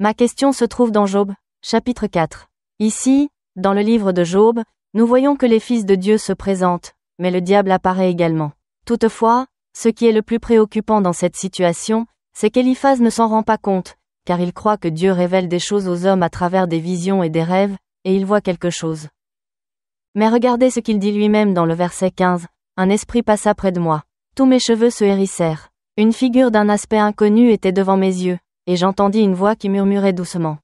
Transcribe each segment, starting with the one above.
Ma question se trouve dans Job, chapitre 4. Ici, dans le livre de Job, nous voyons que les fils de Dieu se présentent, mais le diable apparaît également. Toutefois, ce qui est le plus préoccupant dans cette situation, c'est qu'Éliphaz ne s'en rend pas compte, car il croit que Dieu révèle des choses aux hommes à travers des visions et des rêves, et il voit quelque chose. Mais regardez ce qu'il dit lui-même dans le verset 15, « Un esprit passa près de moi. Tous mes cheveux se hérissèrent. Une figure d'un aspect inconnu était devant mes yeux, et j'entendis une voix qui murmurait doucement. »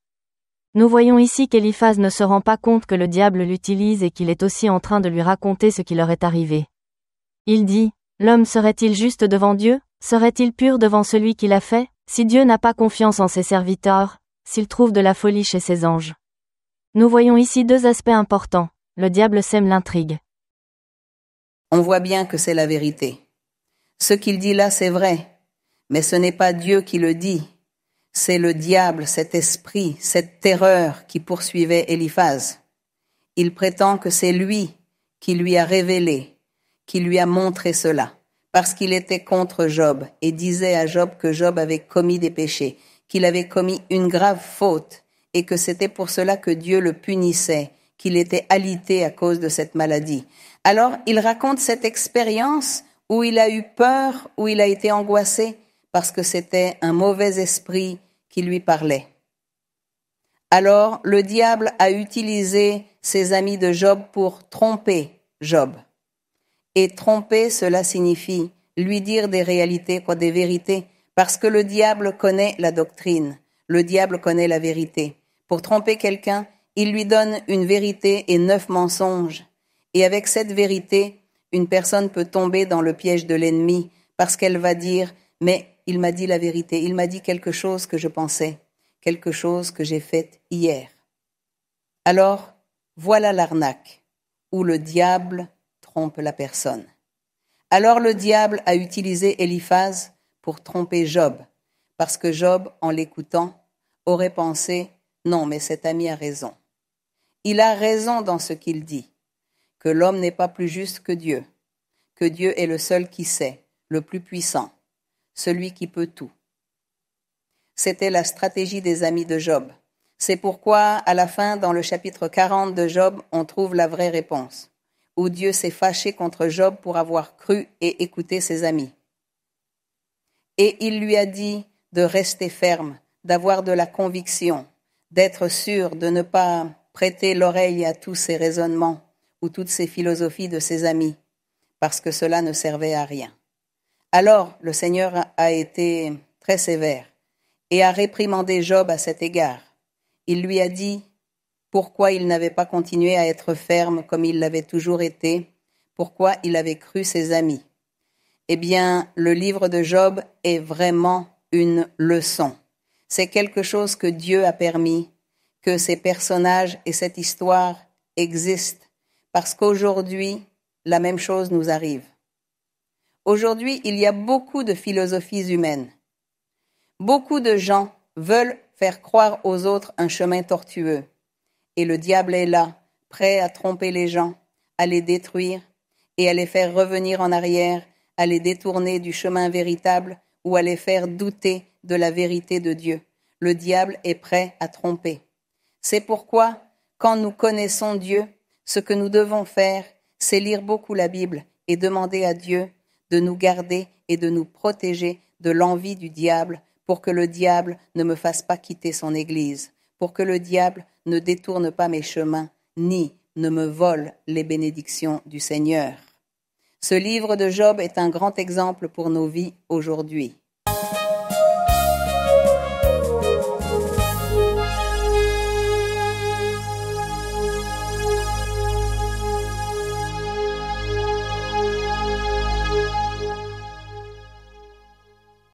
Nous voyons ici qu'Éliphaz ne se rend pas compte que le diable l'utilise et qu'il est aussi en train de lui raconter ce qui leur est arrivé. Il dit, « L'homme serait-il juste devant Dieu? Serait-il pur devant celui qui l'a fait? Si Dieu n'a pas confiance en ses serviteurs, s'il trouve de la folie chez ses anges. » Nous voyons ici deux aspects importants. Le diable sème l'intrigue. On voit bien que c'est la vérité. Ce qu'il dit là, c'est vrai, mais ce n'est pas Dieu qui le dit. C'est le diable, cet esprit, cette terreur qui poursuivait Éliphaz. Il prétend que c'est lui qui lui a révélé, qui lui a montré cela, parce qu'il était contre Job et disait à Job que Job avait commis des péchés, qu'il avait commis une grave faute et que c'était pour cela que Dieu le punissait, qu'il était alité à cause de cette maladie. Alors, il raconte cette expérience où il a eu peur, où il a été angoissé, parce que c'était un mauvais esprit qui lui parlait. Alors, le diable a utilisé ses amis de Job pour tromper Job. Et tromper, cela signifie lui dire des réalités, des vérités, parce que le diable connaît la doctrine, le diable connaît la vérité. Pour tromper quelqu'un, il lui donne une vérité et 9 mensonges. Et avec cette vérité, une personne peut tomber dans le piège de l'ennemi parce qu'elle va dire « Mais il m'a dit la vérité, il m'a dit quelque chose que je pensais, quelque chose que j'ai fait hier. » Alors, voilà l'arnaque où le diable trompe la personne. Alors le diable a utilisé Éliphaz pour tromper Job, parce que Job, en l'écoutant, aurait pensé « Non, mais cet ami a raison. » Il a raison dans ce qu'il dit, que l'homme n'est pas plus juste que Dieu est le seul qui sait, le plus puissant, celui qui peut tout. C'était la stratégie des amis de Job. C'est pourquoi, à la fin, dans le chapitre 40 de Job, on trouve la vraie réponse, où Dieu s'est fâché contre Job pour avoir cru et écouté ses amis. Et il lui a dit de rester ferme, d'avoir de la conviction, d'être sûr, de ne pas prêter l'oreille à tous ces raisonnements ou toutes ces philosophies de ses amis, parce que cela ne servait à rien. Alors le Seigneur a été très sévère et a réprimandé Job à cet égard. Il lui a dit pourquoi il n'avait pas continué à être ferme comme il l'avait toujours été, pourquoi il avait cru ses amis. Eh bien, le livre de Job est vraiment une leçon. C'est quelque chose que Dieu a permis, que ces personnages et cette histoire existent, parce qu'aujourd'hui, la même chose nous arrive. Aujourd'hui, il y a beaucoup de philosophies humaines. Beaucoup de gens veulent faire croire aux autres un chemin tortueux. Et le diable est là, prêt à tromper les gens, à les détruire et à les faire revenir en arrière, à les détourner du chemin véritable ou à les faire douter de la vérité de Dieu. Le diable est prêt à tromper. C'est pourquoi, quand nous connaissons Dieu, ce que nous devons faire, c'est lire beaucoup la Bible et demander à Dieu de nous garder et de nous protéger de l'envie du diable pour que le diable ne me fasse pas quitter son Église, pour que le diable ne détourne pas mes chemins, ni ne me vole les bénédictions du Seigneur. Ce livre de Job est un grand exemple pour nos vies aujourd'hui.